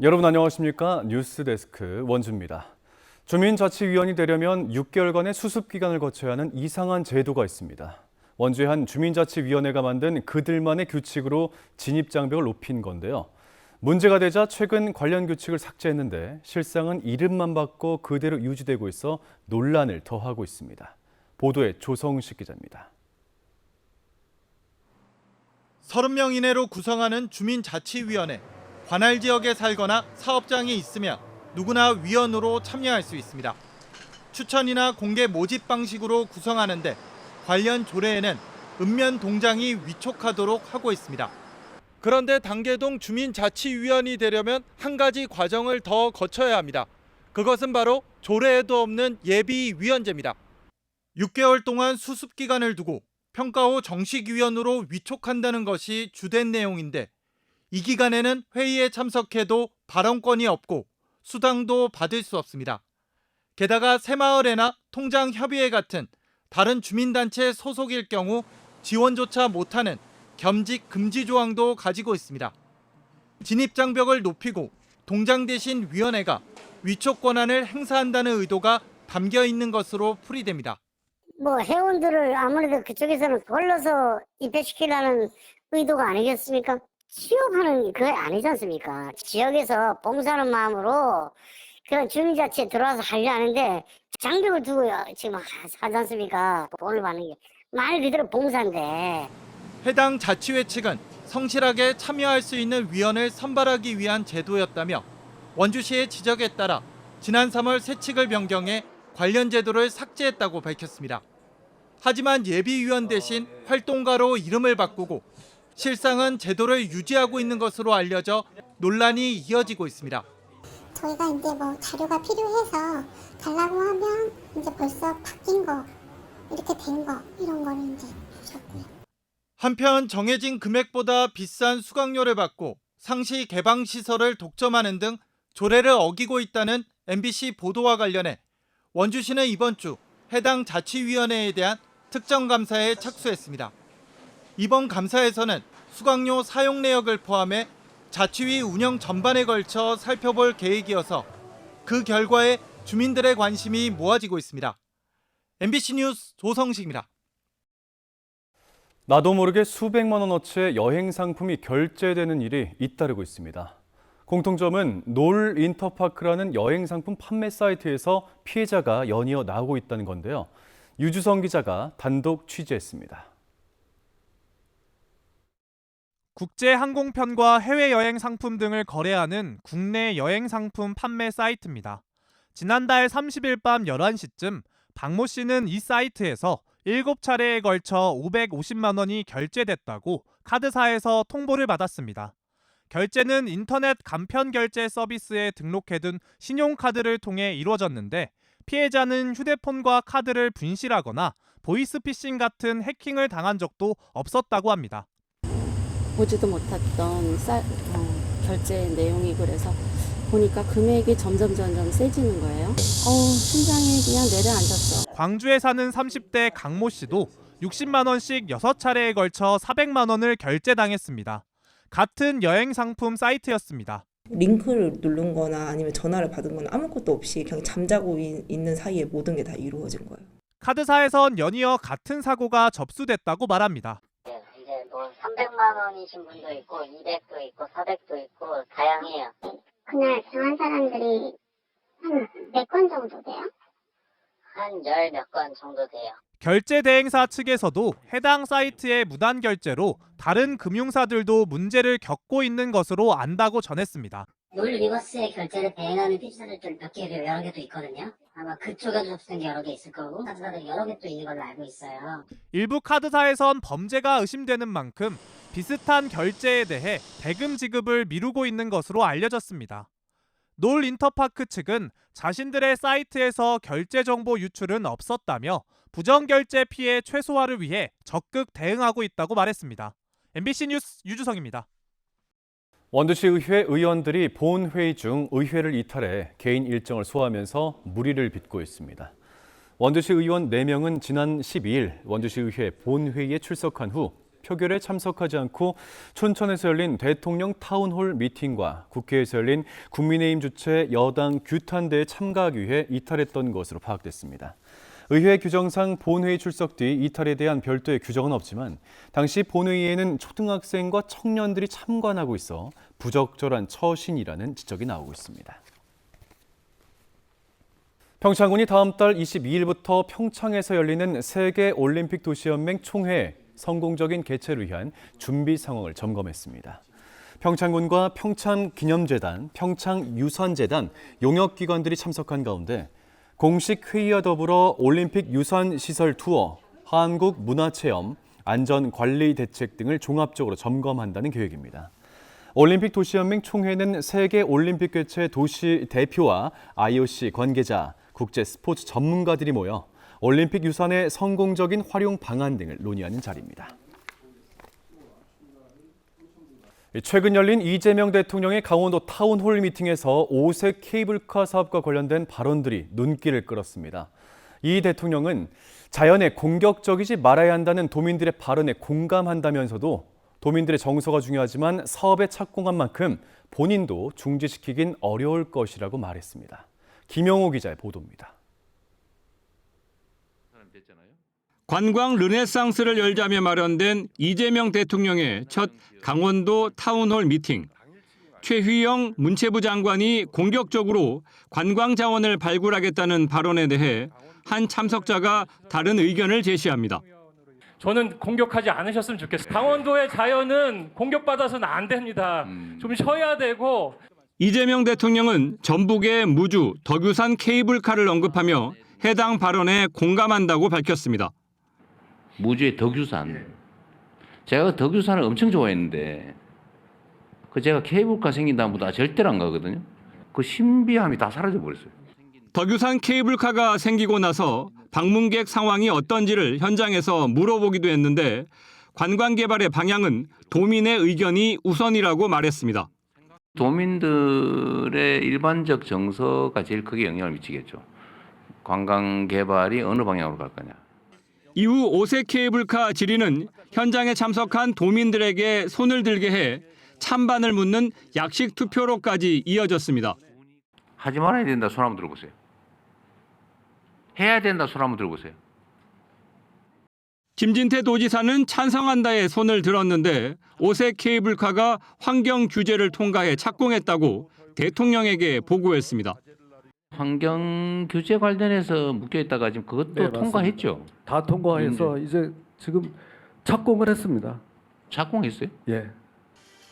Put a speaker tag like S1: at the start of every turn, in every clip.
S1: 여러분 안녕하십니까? 뉴스데스크 원주입니다. 주민자치위원이 되려면 6개월간의 수습기간을 거쳐야 하는 이상한 제도가 있습니다. 원주의 한 주민자치위원회가 만든 그들만의 규칙으로 진입장벽을 높인 건데요. 문제가 되자 최근 관련 규칙을 삭제했는데 실상은 이름만 바꿔 그대로 유지되고 있어 논란을 더하고 있습니다. 보도에 조성식 기자입니다.
S2: 30명 이내로 구성하는 주민자치위원회. 관할 지역에 살거나 사업장이 있으면 누구나 위원으로 참여할 수 있습니다. 추천이나 공개 모집 방식으로 구성하는데 관련 조례에는 읍면 동장이 위촉하도록 하고 있습니다. 그런데 당계동 주민자치위원이 되려면 한 가지 과정을 더 거쳐야 합니다. 그것은 바로 조례에도 없는 예비위원제입니다. 6개월 동안 수습기간을 두고 평가 후 정식 위원으로 위촉한다는 것이 주된 내용인데 이 기간에는 회의에 참석해도 발언권이 없고 수당도 받을 수 없습니다. 게다가 새마을회나 통장협의회 같은 다른 주민단체 소속일 경우 지원조차 못하는 겸직 금지 조항도 가지고 있습니다. 진입장벽을 높이고 동장 대신 위원회가 위촉 권한을 행사한다는 의도가 담겨 있는 것으로 풀이됩니다.
S3: 회원들을 아무래도 그쪽에서는 걸러서 입회시키려는 의도가 아니겠습니까? 취업하는 그게 아니지 않습니까? 지역에서 봉사하는 마음으로 그런 주민자치에 들어와서 하려 하는데 장벽을 두고 지금 하지 않습니까? 돈을 받는 게 말 그대로 봉사인데.
S2: 해당 자치회 측은 성실하게 참여할 수 있는 위원을 선발하기 위한 제도였다며 원주시의 지적에 따라 지난 3월 세칙을 변경해 관련 제도를 삭제했다고 밝혔습니다. 하지만 예비위원 대신 활동가로 이름을 바꾸고 실상은 제도를 유지하고 있는 것으로 알려져 논란이 이어지고 있습니다.
S4: 저희가 이제 자료가 필요해서 달라고 하면 이제 벌써 바뀐 거, 이렇게 된 거, 이런 거를 이제 주셨고요.
S2: 한편 정해진 금액보다 비싼 수강료를 받고 상시 개방 시설을 독점하는 등 조례를 어기고 있다는 MBC 보도와 관련해 원주시는 이번 주 해당 자치위원회에 대한 특정 감사에 착수했습니다. 이번 감사에서는 수강료 사용 내역을 포함해 자치위 운영 전반에 걸쳐 살펴볼 계획이어서 그 결과에 주민들의 관심이 모아지고 있습니다. MBC 뉴스 조성식입니다.
S1: 나도 모르게 수백만 원어치의 여행 상품이 결제되는 일이 잇따르고 있습니다. 공통점은 놀 인터파크라는 여행 상품 판매 사이트에서 피해자가 연이어 나오고 있다는 건데요. 유주성 기자가 단독 취재했습니다.
S5: 국제 항공편과 해외여행 상품 등을 거래하는 국내 여행 상품 판매 사이트입니다. 지난달 30일 밤 11시쯤 박모 씨는 이 사이트에서 7차례에 걸쳐 550만 원이 결제됐다고 카드사에서 통보를 받았습니다. 결제는 인터넷 간편 결제 서비스에 등록해둔 신용카드를 통해 이루어졌는데 피해자는 휴대폰과 카드를 분실하거나 보이스피싱 같은 해킹을 당한 적도 없었다고 합니다.
S6: 보지도 못했던 결제 내용이 그래서 보니까 금액이 점점 세지는 거예요. 심장이 그냥 내려앉았어.
S5: 광주에 사는 30대 강모 씨도 60만 원씩 6차례에 걸쳐 400만 원을 결제당했습니다. 같은 여행 상품 사이트였습니다.
S7: 링크를 누른 거나 아니면 전화를 받은 거나 아무것도 없이 그냥 잠자고 있는 사이에 모든 게 다 이루어진 거예요.
S5: 카드사에선 연이어 같은 사고가 접수됐다고 말합니다.
S3: 이제 300만 원이신 분도 있고 200도 있고 400도 있고 다양해요.
S4: 그날 당한 사람들이 한 몇 건 정도 돼요?
S3: 한 10몇 건 정도 돼요.
S5: 결제 대행사 측에서도 해당 사이트의 무단 결제로 다른 금융사들도 문제를 겪고 있는 것으로 안다고 전했습니다.
S3: 놀 리버스의 결제를 대행하는 피해자들도 몇 개, 여러 개도 있거든요. 아마 그쪽에도 접수된 게 여러 개 있을 거고 카드사도 여러 개 또 있는 걸로 알고 있어요.
S5: 일부 카드사에선 범죄가 의심되는 만큼 비슷한 결제에 대해 대금 지급을 미루고 있는 것으로 알려졌습니다. 놀 인터파크 측은 자신들의 사이트에서 결제 정보 유출은 없었다며 부정결제 피해 최소화를 위해 적극 대응하고 있다고 말했습니다. MBC 뉴스 유주성입니다.
S1: 원주시의회 의원들이 본회의 중 의회를 이탈해 개인 일정을 소화하면서 물의를 빚고 있습니다. 원주시 의원 4명은 지난 12일 원주시의회 본회의에 출석한 후 표결에 참석하지 않고 춘천에서 열린 대통령 타운홀 미팅과 국회에서 열린 국민의힘 주최 여당 규탄대에 참가하기 위해 이탈했던 것으로 파악됐습니다. 의회 규정상 본회의 출석 뒤 이탈에 대한 별도의 규정은 없지만 당시 본회의에는 초등학생과 청년들이 참관하고 있어 부적절한 처신이라는 지적이 나오고 있습니다. 평창군이 다음 달 22일부터 평창에서 열리는 세계올림픽 도시연맹 총회 성공적인 개최를 위한 준비 상황을 점검했습니다. 평창군과 평창기념재단, 평창유산재단, 용역기관들이 참석한 가운데 공식 회의와 더불어 올림픽 유산시설 투어, 한국문화체험, 안전관리대책 등을 종합적으로 점검한다는 계획입니다. 올림픽 도시연맹 총회는 세계올림픽 개최 도시 대표와 IOC 관계자, 국제 스포츠 전문가들이 모여 올림픽 유산의 성공적인 활용 방안 등을 논의하는 자리입니다. 최근 열린 이재명 대통령의 강원도 타운홀 미팅에서 오색 케이블카 사업과 관련된 발언들이 눈길을 끌었습니다. 이 대통령은 자연에 공격적이지 말아야 한다는 도민들의 발언에 공감한다면서도 도민들의 정서가 중요하지만 사업에 착공한 만큼 본인도 중지시키긴 어려울 것이라고 말했습니다. 김영호 기자의 보도입니다.
S8: 관광 르네상스를 열자며 마련된 이재명 대통령의 첫 강원도 타운홀 미팅. 최휘영 문체부 장관이 공격적으로 관광 자원을 발굴하겠다는 발언에 대해 한 참석자가 다른 의견을 제시합니다.
S9: 저는 공격하지 않으셨으면 좋겠어요. 강원도의 자연은 공격받아서는 안 됩니다. 좀 쉬어야 되고.
S8: 이재명 대통령은 전북의 무주 덕유산 케이블카를 언급하며 해당 발언에 공감한다고 밝혔습니다.
S10: 무주의 덕유산. 제가 덕유산을 엄청 좋아했는데 제가 케이블카 생긴다보다 절대로 안 가거든요. 그 신비함이 다 사라져 버렸어요.
S8: 덕유산 케이블카가 생기고 나서 방문객 상황이 어떤지를 현장에서 물어보기도 했는데 관광 개발의 방향은 도민의 의견이 우선이라고 말했습니다.
S10: 도민들의 일반적 정서가 제일 크게 영향을 미치겠죠. 관광 개발이 어느 방향으로 갈 거냐.
S8: 이후 오색 케이블카 질의는 현장에 참석한 도민들에게 손을 들게 해 찬반을 묻는 약식 투표로까지 이어졌습니다.
S10: 하지 말아야 된다 손 한번 들어보세요. 해야 된다 손 한번 들어보세요.
S8: 김진태 도지사는 찬성한다에 손을 들었는데 오색 케이블카가 환경 규제를 통과해 착공했다고 대통령에게 보고했습니다.
S10: 환경 규제 관련해서 묶여 있다가 지금 그것도
S11: 네,
S10: 통과했죠.
S11: 다 통과해서 이제 지금 착공을 했습니다.
S10: 착공했어요?
S11: 예.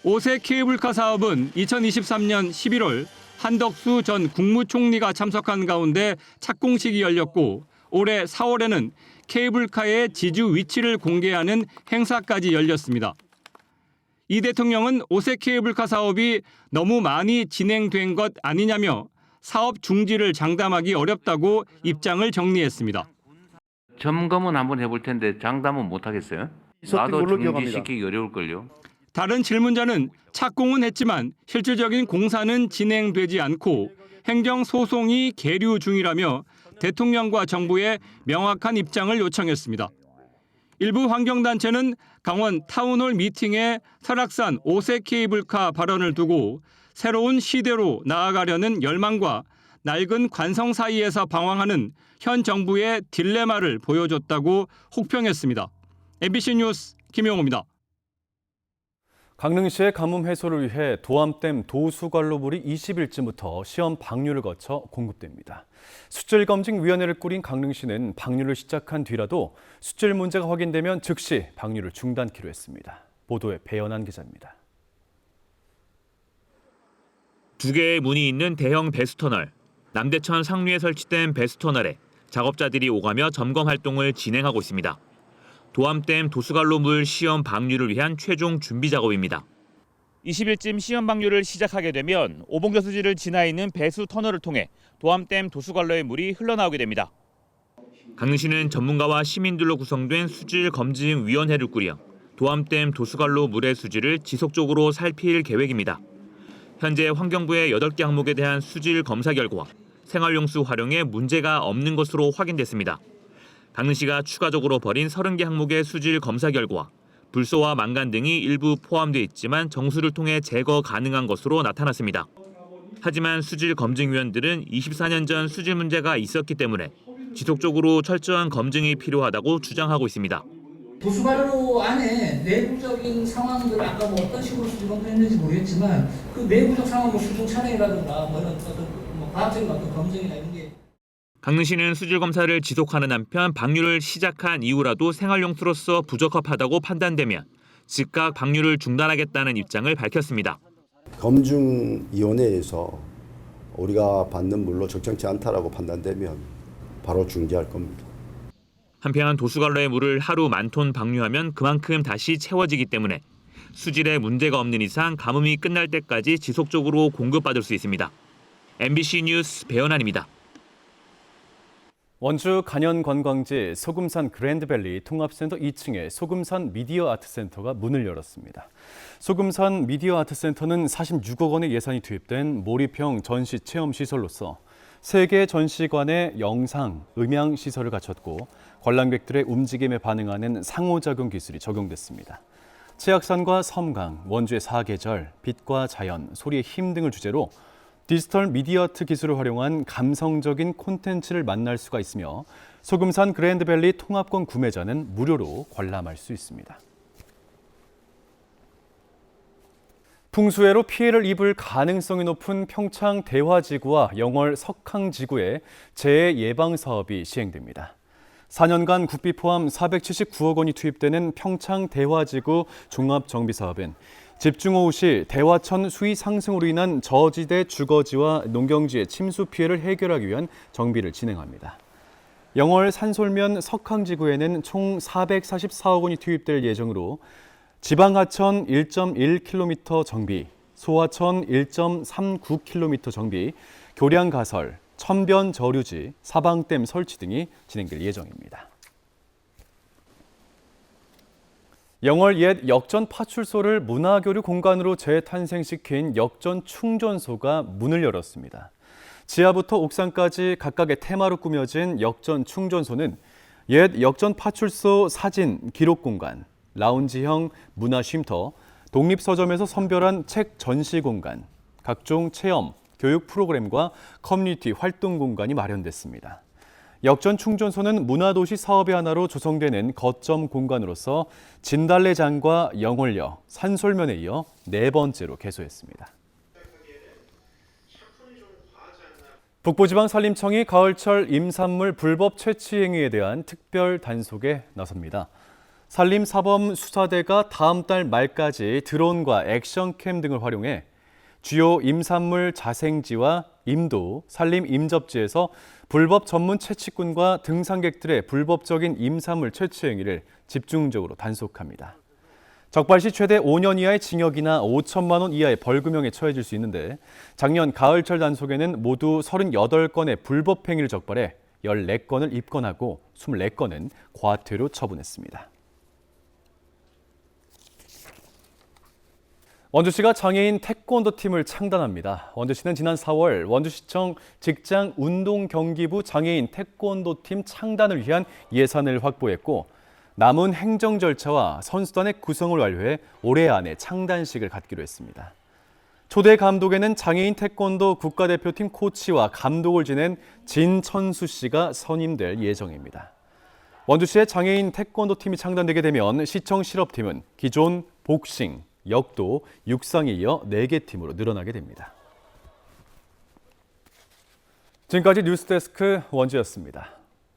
S8: 오색 케이블카 사업은 2023년 11월 한덕수 전 국무총리가 참석한 가운데 착공식이 열렸고 올해 4월에는 케이블카의 지주 위치를 공개하는 행사까지 열렸습니다. 이 대통령은 오색 케이블카 사업이 너무 많이 진행된 것 아니냐며 사업 중지를 장담하기 어렵다고 입장을 정리했습니다.
S10: 점검은 한번 해볼 텐데 장담은 못 하겠어요? 나도 중지시키기 어려울걸요.
S8: 다른 질문자는 착공은 했지만 실질적인 공사는 진행되지 않고 행정소송이 계류 중이라며 대통령과 정부의 명확한 입장을 요청했습니다. 일부 환경단체는 강원 타운홀 미팅에 설악산 오색 케이블카 발언을 두고 새로운 시대로 나아가려는 열망과 낡은 관성 사이에서 방황하는 현 정부의 딜레마를 보여줬다고 혹평했습니다. MBC 뉴스 김용호입니다.
S1: 강릉시의 가뭄 해소를 위해 도암댐 도수관로물이 20일쯤부터 시험 방류를 거쳐 공급됩니다. 수질검증위원회를 꾸린 강릉시는 방류를 시작한 뒤라도 수질 문제가 확인되면 즉시 방류를 중단키로 했습니다. 보도에 배연한 기자입니다.
S12: 두 개의 문이 있는 대형 배수터널. 남대천 상류에 설치된 배수터널에 작업자들이 오가며 점검 활동을 진행하고 있습니다. 도암댐 도수관로물 시험 방류를 위한 최종 준비 작업입니다. 20일쯤 시험 방류를 시작하게 되면 오봉저수지를 지나 있는 배수 터널을 통해 도암댐 도수관로의 물이 흘러나오게 됩니다. 강릉시는 전문가와 시민들로 구성된 수질검증위원회를 꾸려 도암댐 도수관로 물의 수질을 지속적으로 살필 계획입니다. 현재 환경부의 8개 항목에 대한 수질 검사 결과와 생활용수 활용에 문제가 없는 것으로 확인됐습니다. 강릉시가 추가적으로 벌인 30개 항목의 수질 검사 결과와 불소와 망간 등이 일부 포함돼 있지만 정수를 통해 제거 가능한 것으로 나타났습니다. 하지만 수질검증위원들은 24년 전 수질 문제가 있었기 때문에 지속적으로 철저한 검증이 필요하다고 주장하고 있습니다.
S13: 도수관로 안에 내부적인 상황들 아까 뭐 어떤 식으로 수질 검증했는지 모르겠지만 그 내부적 상황 뭐 수중 촬영이라든가 뭐 이런 어떤 뭐 과학적인 어떤 검증이나 이런 게
S12: 강릉시는 수질 검사를 지속하는 한편 방류를 시작한 이후라도 생활용수로서 부적합하다고 판단되면 즉각 방류를 중단하겠다는 입장을 밝혔습니다.
S14: 검증위원회에서 우리가 받는 물로 적정치 않다라고 판단되면 바로 중지할 겁니다.
S12: 한편 도수관로의 물을 하루 10,000톤 방류하면 그만큼 다시 채워지기 때문에 수질에 문제가 없는 이상 가뭄이 끝날 때까지 지속적으로 공급받을 수 있습니다. MBC 뉴스 배현환입니다.
S1: 원주 간현관광지 소금산 그랜드밸리 통합센터 2층에 소금산 미디어 아트센터가 문을 열었습니다. 소금산 미디어 아트센터는 46억 원의 예산이 투입된 몰입형 전시 체험시설로서 3개 전시관의 영상, 음향 시설을 갖췄고 관람객들의 움직임에 반응하는 상호작용 기술이 적용됐습니다. 치악산과 섬강, 원주의 사계절, 빛과 자연, 소리의 힘 등을 주제로 디지털 미디어 아트 기술을 활용한 감성적인 콘텐츠를 만날 수가 있으며 소금산 그랜드밸리 통합권 구매자는 무료로 관람할 수 있습니다. 풍수해로 피해를 입을 가능성이 높은 평창 대화지구와 영월 석항지구에 재해 예방 사업이 시행됩니다. 4년간 국비 포함 479억 원이 투입되는 평창 대화지구 종합정비사업은 집중호우 시 대화천 수위 상승으로 인한 저지대 주거지와 농경지의 침수 피해를 해결하기 위한 정비를 진행합니다. 영월 산솔면 석항지구에는 총 444억 원이 투입될 예정으로 지방하천 1.1km 정비, 소하천 1.39km 정비, 교량 가설, 천변 저류지, 사방댐 설치 등이 진행될 예정입니다. 영월 옛 역전 파출소를 문화교류 공간으로 재탄생시킨 역전 충전소가 문을 열었습니다. 지하부터 옥상까지 각각의 테마로 꾸며진 역전 충전소는 옛 역전 파출소 사진 기록 공간, 라운지형 문화 쉼터, 독립서점에서 선별한 책 전시 공간, 각종 체험, 교육 프로그램과 커뮤니티 활동 공간이 마련됐습니다. 역전 충전소는 문화도시 사업의 하나로 조성되는 거점 공간으로서 진달래장과 영월역, 산솔면에 이어 4번째로 개소했습니다. 북부지방산림청이 가을철 임산물 불법 채취 행위에 대한 특별 단속에 나섭니다. 산림사범수사대가 다음 달 말까지 드론과 액션캠 등을 활용해 주요 임산물 자생지와 임도, 산림 임접지에서 불법 전문 채취꾼과 등산객들의 불법적인 임산물 채취 행위를 집중적으로 단속합니다. 적발 시 최대 5년 이하의 징역이나 5천만 원 이하의 벌금형에 처해질 수 있는데 작년 가을철 단속에는 모두 38건의 불법 행위를 적발해 14건을 입건하고 24건은 과태료 처분했습니다. 원주시가 장애인 태권도 팀을 창단합니다. 원주시는 지난 4월 원주시청 직장운동경기부 장애인 태권도 팀 창단을 위한 예산을 확보했고 남은 행정 절차와 선수단의 구성을 완료해 올해 안에 창단식을 갖기로 했습니다. 초대 감독에는 장애인 태권도 국가대표팀 코치와 감독을 지낸 진천수 씨가 선임될 예정입니다. 원주시의 장애인 태권도 팀이 창단되게 되면 시청 실업팀은 기존 복싱, 역도, 육상에 이어 4개 팀으로 늘어나게 됩니다. 지금까지 뉴스데스크 원주였습니다.